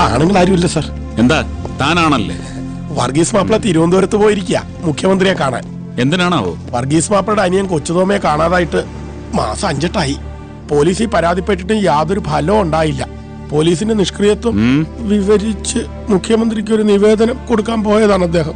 ആണുങ്ങൾ ആരുമില്ല സാർ. എന്താ താനാണല്ലേ? വർഗീസ് മാപ്പിള തിരുവനന്തപുരത്ത് പോയിരിക്കുക മുഖ്യമന്ത്രിയെ കാണാൻ. എന്തിനാണാവോ? വർഗീസ് മാപ്പിളയുടെ അനിയൻ കൊച്ചുതോമയെ കാണാതായിട്ട് മാസം 5 പോലീസിൽ പരാതിപ്പെട്ടിട്ടും യാതൊരു ഫലവും ഉണ്ടായില്ല. പോലീസിന്റെ നിഷ്ക്രിയത്വം വിവരിച്ച് മുഖ്യമന്ത്രിക്ക് ഒരു നിവേദനം കൊടുക്കാൻ പോയതാണ് അദ്ദേഹം.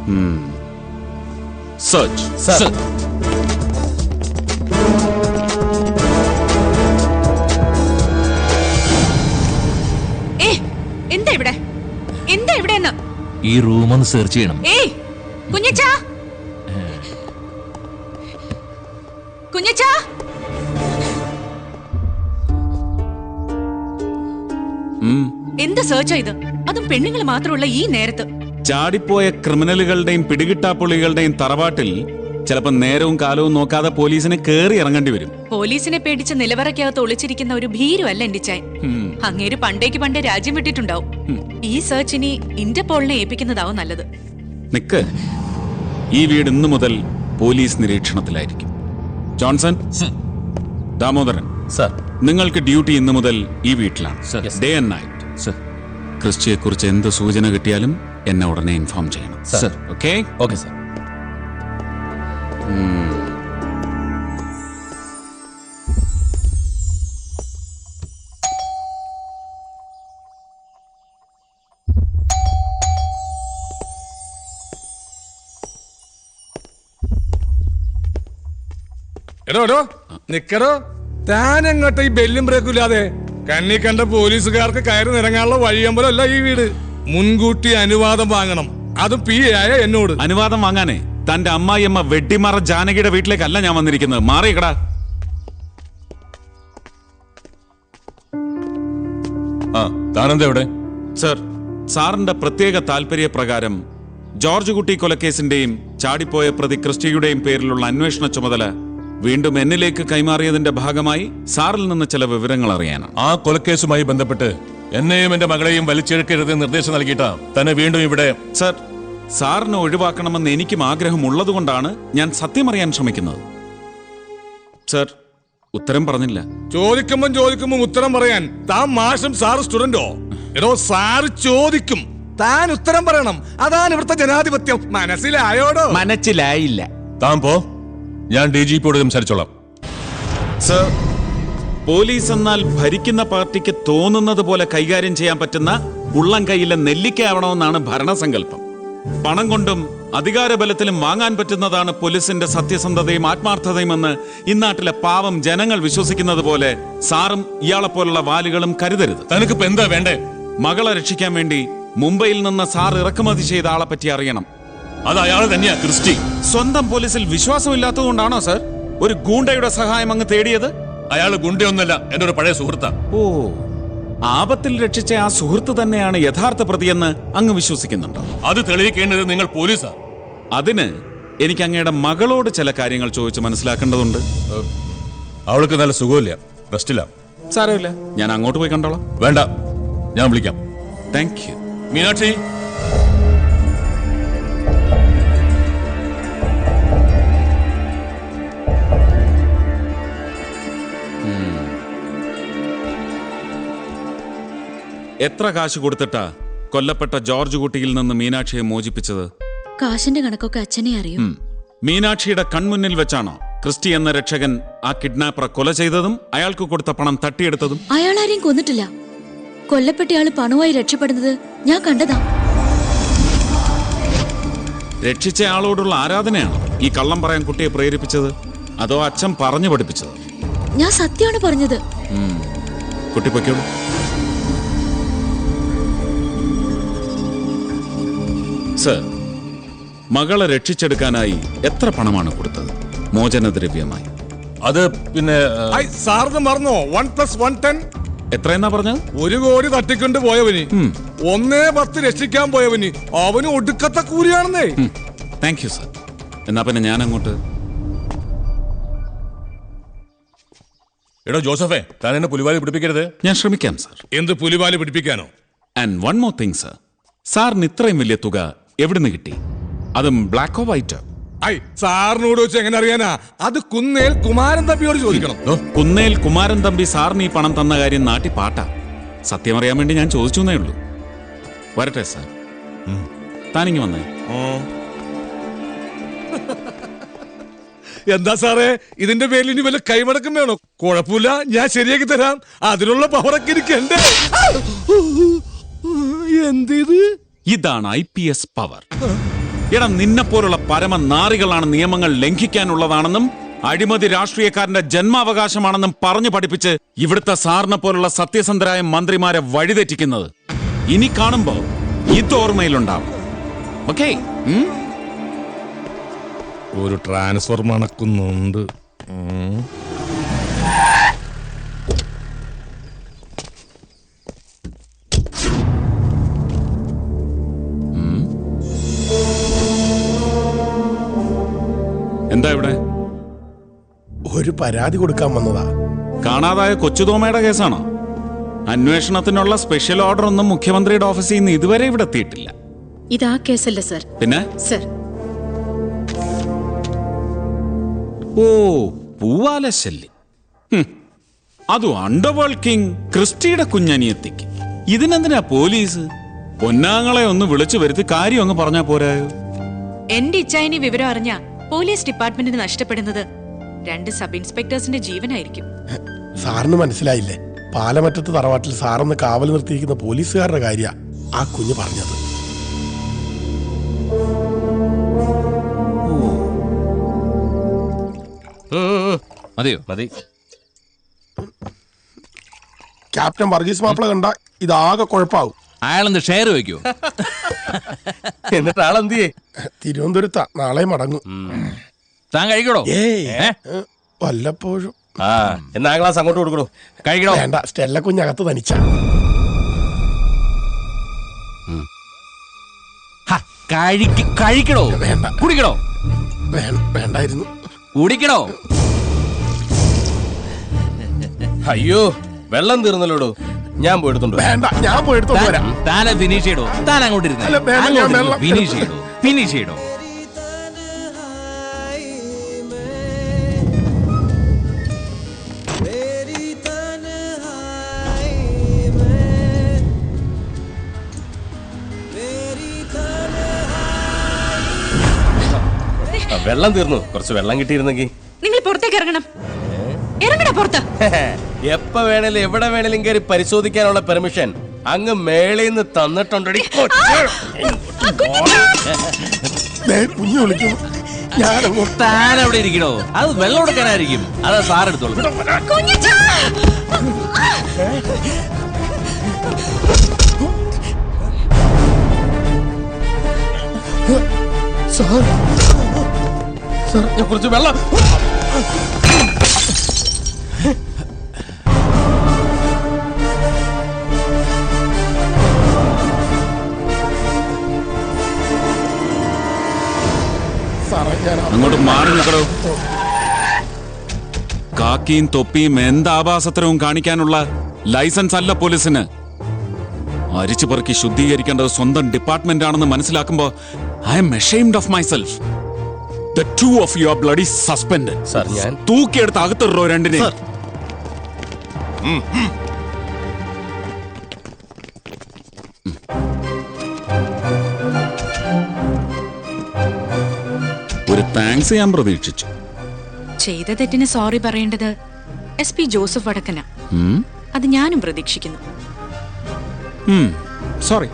ഈ റൂം ഒന്ന് സെർച്ച് ചെയ്യണം. എന്ത് സെർച്ച് ചെയ്ത്? അതും പെണ്ണുങ്ങൾ മാത്രമുള്ള ഈ നേരത്ത്. ചാടിപ്പോയ ക്രിമിനലുകളുടെയും പിടികിട്ടാപ്പുള്ളികളുടെയും തറവാട്ടിൽ ചിലപ്പോ നേരവും കാലവും നോക്കാതെ പോലീസിനെ കേറി ഇറങ്ങേണ്ടി വരും. പോലീസിനെ പേടിച്ച് നിലവറയ്ക്കകത്ത് ഒളിച്ചിരിക്കുന്ന ഒരു ഭീരുവല്ല എന്റെ ചായൻ. അങ്ങേര് പണ്ടേ രാജ്യം വിട്ടിട്ടുണ്ടാവും. ഈ സെർച്ച് ഇനി ഇന്റർപോളിനെ ഏൽപ്പിക്കുന്നതാവും നല്ലത്. നിക്ക്, ഈ വീട് ഇന്നു മുതൽ പോലീസ് നിരീക്ഷണത്തിലായിരിക്കും. ജോൺസൺ, ദാമോദരൻ സർ, നിങ്ങൾക്ക് ഡ്യൂട്ടി ഇന്നു മുതൽ ഈ വീട്ടിലാണ്, ഡേ ആൻഡ് നൈറ്റ്. ക്രിസ്റ്റിയെ കുറിച്ച് എന്ത് സൂചന കിട്ടിയാലും എന്നെ ഉടനെ ഇൻഫോം ചെയ്യണം. സർ. ഓക്കെ? Okay sir. എടോ നിക്കടോ, താനെങ്ങോട്ട് ഈ ബെല്ലും ബ്രേക്കും ഇല്ലാതെ? കണ്ണി കണ്ട പോലീസുകാർക്ക് കയറി നിറങ്ങാനുള്ള വഴിയമ്പലമല്ല ഈ വീട്. മുൻകൂട്ടി അനുവാദം വാങ്ങണം, അതും പി ആയ എന്നോട്. അനുവാദം വാങ്ങാനേ തന്റെ അമ്മായിയമ്മ വെട്ടിമാറ ജാനകിയുടെ വീട്ടിലേക്കല്ല ഞാൻ വന്നിരിക്കുന്നത്. മാറിയക്കടാ. താനെന്താ? സർ, സാറിന്റെ പ്രത്യേക താല്പര്യപ്രകാരം ജോർജ് കുട്ടി കൊലക്കേസിന്റെയും ചാടിപ്പോയ പ്രതി ക്രിസ്റ്റിയുടെയും പേരിലുള്ള അന്വേഷണ ചുമതല വീണ്ടും എന്നിലേക്ക് കൈമാറിയതിന്റെ ഭാഗമായി സാറിൽ നിന്ന് ചില വിവരങ്ങൾ അറിയാനാണ്. ആ കൊലക്കേസുമായി ബന്ധപ്പെട്ട് എന്നെയും എന്റെ മകളെയും വലിച്ചെടുക്കരുത് നിർദ്ദേശം നൽകിയിട്ടാ തന്നെ വീണ്ടും ഇവിടെ. സർ, സാറിനെ ഒഴിവാക്കണമെന്ന് എനിക്കും ആഗ്രഹമുള്ളതുകൊണ്ടാണ് ഞാൻ സത്യം അറിയാൻ ശ്രമിക്കുന്നത്. സർ, ഉത്തരം പറഞ്ഞില്ല. ചോദിക്കുമ്പോ ഉത്തരം പറയാൻ താൻ മാഷും സാറ് സ്റ്റുഡന്റോ? എടോ, സാറ് ചോദിക്കും, താൻ ഉത്തരം പറയണം. അതാണ് ഇവിടുത്തെ ജനാധിപത്യം. മനസ്സിലായോടോ? മനസ്സിലായില്ല. താൻ പോ, ഞാൻ DGPയോട് സംസാരിച്ചോളാം. സർ, പോലീസ് എന്നാൽ ഭരിക്കുന്ന പാർട്ടിക്ക് തോന്നുന്നത് പോലെ കൈകാര്യം ചെയ്യാൻ പറ്റുന്ന ഉള്ളം കൈയിലെ നെല്ലിക്കയാവണമെന്നാണ് ഭരണസങ്കല്പം. പണം കൊണ്ടും അധികാരബലത്തിലും വാങ്ങാൻ പറ്റുന്നതാണ് പോലീസിന്റെ സത്യസന്ധതയും ആത്മാർത്ഥതയും എന്ന് ഇന്നാട്ടിലെ പാവം ജനങ്ങൾ വിശ്വസിക്കുന്നത് പോലെ സാറും ഇയാളെപ്പോലുള്ള വാലുകളും കരുതരുത്. തനിക്കിപ്പോ എന്താ വേണ്ടേ? മകളെ രക്ഷിക്കാൻ വേണ്ടി മുംബൈയിൽ നിന്ന് സാർ ഇറക്കുമതി ചെയ്ത ആളെ പറ്റി അറിയണം. അത് അയാൾ തന്നെയാ ക്രിസ്റ്റി. സ്വന്തം പോലീസിൽ വിശ്വാസമില്ലാത്തതുകൊണ്ടാണോ സാർ ഒരു ഗൂണ്ടയുടെ സഹായം അങ്ങ് തേടിയത്? അയാൾ ഗുണ്ടയൊന്നല്ല, എന്റെ ഒരു പഴയ സുഹൃത്താ. ഓ, ആപത്തിൽ രക്ഷിച്ച ആ സുഹൃത്ത് തന്നെയാണ് യഥാർത്ഥ പ്രതിയെന്ന് അങ്ങ് വിശ്വസിക്കുന്നുണ്ടോ? അത് തെളിയിക്കേണ്ടത് നിങ്ങൾ പോലീസാ. അതിന് എനിക്ക് അങ്ങയുടെ മകളോട് ചില കാര്യങ്ങൾ ചോദിച്ച് മനസ്സിലാക്കേണ്ടതുണ്ട്. അവൾക്ക് നല്ല സുഖമില്ല, റെസ്റ്റില്ല. സാരമില്ല, ഞാൻ അങ്ങോട്ട് പോയി കണ്ടോളാം. വേണ്ട, ഞാൻ വിളിക്കാം. Thank you. മീനാക്ഷി, എത്ര കാശ് കൊടുത്തിട്ടാ കൊല്ലപ്പെട്ട ജോർജ് കുട്ടിയിൽ നിന്ന് മീനാക്ഷിയെ മോചിപ്പിച്ചത്? കാശിന്റെ കണക്കൊക്കെ അച്ഛനെ അറിയും. മീനാക്ഷിയുടെ കൺമുന്നിൽ വെച്ചാണോ ക്രിസ്റ്റി എന്ന രക്ഷകൻ ആ കിഡ്നാപ്പറെ കൊല ചെയ്തതും അയാൾക്ക് കൊടുത്ത പണം തട്ടിയെടുത്തതും? അയാൾ ആരെയും കൊന്നിട്ടില്ല. കൊല്ലപ്പെട്ടയാള് പണവുമായി രക്ഷപ്പെടുന്നത് ഞാൻ കണ്ടതാ. രക്ഷിച്ച ആളോടുള്ള ആരാധനയാണോ ഈ കള്ളം പറയാൻ കുട്ടിയെ പ്രേരിപ്പിച്ചത്? അതോ അച്ഛൻ പറഞ്ഞു പഠിപ്പിച്ചത്? ഞാൻ സത്യമാണ് പറഞ്ഞത്. കുട്ടി പൊയ്ക്കോളൂ. സർ, മകളെ രക്ഷിച്ചെടുക്കാനായി എത്ര പണമാണ് കൊടുത്തത് മോചനദ്രവ്യമായി? അത് പിന്നെ സാറിന് മറന്നോ? 1+1 10. എത്രയെന്നാ പറഞ്ഞത്? 1 കോടി തട്ടിക്കൊണ്ട് പോയവന് 1/10 രക്ഷിക്കാൻ പോയവന് അവന് ഒടുക്കത്തെ കൂലിയാണെന്നേ. Thank you sir. എന്നാ പിന്നെ ഞാൻ അങ്ങോട്ട്. എടോ ജോസഫേ, താൻ എന്നെ പുലിവാലി പിടിപ്പിക്കരുത്. ഞാൻ ശ്രമിക്കാം സർ. എന്ത് പുലിവാലി പിടിപ്പിക്കാനോ? And one more thing sir, സാറിന് ഇത്രയും വലിയ തുക എവിടുന്ന് കിട്ടി? അതും ബ്ലാക്കോ വൈറ്റോ? സാറിനോട് വെച്ച് എങ്ങനെ അറിയാനാ? അത് കുന്നേൽ കുമാരൻ തമ്പിയോട് ചോദിക്കണം. കുന്നേൽ കുമാരൻ തമ്പി സാറിന് ഈ പണം തന്ന കാര്യം നാട്ടി പാട്ടാ. സത്യം അറിയാൻ വേണ്ടി ഞാൻ ചോദിച്ചു എന്നേ ഉള്ളൂ. വരട്ടെ സാർ. താനിങ്ങി വന്നേ. എന്താ സാറേ ഇതിന്റെ പേരിൽ ഇനി വല്ല കൈമടക്കം വേണോ? കുഴപ്പമില്ല, ഞാൻ ശരിയാക്കി തരാം. അതിനുള്ള പവറൊക്കെ എനിക്കുണ്ട്. എന്തിത്? ഇതാണ് IPS പവർ. എടാ, നിന്നെ പോലുള്ള പരമനാറികളാണ് നിയമങ്ങൾ ലംഘിക്കാനുള്ളതാണെന്നും അഴിമതി രാഷ്ട്രീയക്കാരന്റെ ജന്മാവകാശമാണെന്നും പറഞ്ഞു പഠിപ്പിച്ച് ഇവിടുത്തെ സാറിനെ പോലുള്ള സത്യസന്ധരായ മന്ത്രിമാരെ വഴിതെറ്റിക്കുന്നത്. ഇനി കാണുമ്പോ ഇത് ഓർമ്മയിലുണ്ടാവും. ഓക്കേ? ഒരു ട്രാൻസ്ഫർ മണക്കുന്നുണ്ട്. എന്താ ഇവിടെ? ഒരു പരാതി കൊടുക്കാൻ വന്നതാ. കാണാതായ കൊച്ചുതോമയുടെ കേസാണോ? അന്വേഷണത്തിനുള്ള സ്പെഷ്യൽ ഓർഡർ ഒന്നും മുഖ്യമന്ത്രിയുടെ ഓഫീസിൽ നിന്ന് ഇതുവരെ ഇവിടെ എത്തിയിട്ടില്ല. ഇതാ കേസല്ല സർ. പിന്നെ സർ, ഓ, പൂവാലശല്യം. അതും അണ്ടർവേൾഡ് കിങ് ക്രിസ്റ്റിയുടെ കുഞ്ഞനിയത്തിക്ക്. ഇതിനെന്തിനാ പോലീസ്? പൊന്നാങ്ങളെ ഒന്ന് വിളിച്ചു വരുത്തി കാര്യം അങ്ങ് പറഞ്ഞാ പോരായോ? എന്റെ ഇച്ചായനി വിവരം അറിഞ്ഞ പോലീസ് ഡിപ്പാർട്ട്മെന്റിന് നഷ്ടപ്പെടുന്നത് 2 സബ് ഇൻസ്പെക്ടേഴ്സിന്റെ ജീവനായിരിക്കും. സാറിന് മനസ്സിലായില്ലേ? പാലമറ്റത്ത് തറവാട്ടിൽ സാറൊന്ന് കാവൽ നിർത്തിയിരിക്കുന്ന പോലീസുകാരുടെ കാര്യ ആ കുഞ്ഞ് പറഞ്ഞത്. മതിയോ? മതി. ക്യാപ്റ്റൻ വർഗീസ് മാപ്പിള കണ്ട ഇതാകെ കുഴപ്പാവും. അയാളെന്ത് ഷെയർ വെക്കോ? എന്നിട്ട് ആളെന്തിയേ? തിരുവനന്തപുരത്താ, നാളെ മടങ്ങും. താൻ കഴിക്കടോ? വല്ലപ്പോഴും. ആ, എന്നാ ക്ലാസ് അങ്ങോട്ട് കൊടുക്കണോ? കഴിക്കണോ? വേണ്ട, സ്റ്റെല്ല കുഞ്ഞകത്ത് തനിച്ച. കഴിക്കണോ? വേണ്ട. കുടിക്കണോ? വേണ്ടായിരുന്നു. കുടിക്കണോ? അയ്യോ, വെള്ളം തീർന്നല്ലോടോ. ഞാൻ പോയെടുത്തോണ്ട് വരാം. വേണ്ട, ഞാൻ പോയി എടുത്തോണ്ട് വരാം. താനെ ഫിനിഷ് ചെയ്യടോ. താൻ അങ്ങോട്ട് അല്ല, വേണ്ട, ഞാൻ വെള്ളം- ഫിനിഷ് ചെയ്യടോ. ഫിനിഷ് ചെയ്യടോ. വെള്ളം തീർന്നു. കുറച്ച് വെള്ളം കിട്ടിയിരുന്നെങ്കിൽ. നിങ്ങൾ പുറത്തേക്ക് ഇറങ്ങണം. ഇറങ്ങണ പുറത്ത്. എപ്പ വേണേലും എവിടെ വേണേലും കയറി പരിശോധിക്കാനുള്ള പെർമിഷൻ അങ്ങ് മേളിന്ന് തന്നിട്ടുണ്ടടി. കുഞ്ഞു വിളിക്കുന്നു. ഞാനങ്ങോട്ട്. താൻ അവിടെ ഇരിക്കണോ? അത് വെള്ളം എടുക്കാനായിരിക്കും. അതാ സാറെടുത്തോളൂ. സാർ, കുറച്ച് വെള്ളം. സാറേ, ഞാൻ അങ്ങോട്ട് മാറി നിൽക്കടോ. കാക്കിയും തൊപ്പിയും എന്താഭാസത്തരവും കാണിക്കാനുള്ള ലൈസൻസ് അല്ല പോലീസിന്. അരിച്ചു പെറുക്കി ശുദ്ധീകരിക്കേണ്ടത് സ്വന്തം ഡിപ്പാർട്ട്മെന്റ് ആണെന്ന് മനസ്സിലാക്കുമ്പോ I'm ashamed of myself. The two of you are bloody suspended. Sir, ഞാൻ തൂക്കിയെടുത്ത് അകത്തിടോ രണ്ടിനെ. ഒരു താങ്ക്സ് ഞാൻ പ്രതീക്ഷിച്ചു. ചെയ്ത തെറ്റിന് സോറി പറയേണ്ടത് SP ജോസഫ് വടക്കന. അത് ഞാനും പ്രതീക്ഷിക്കുന്നു. സോറി.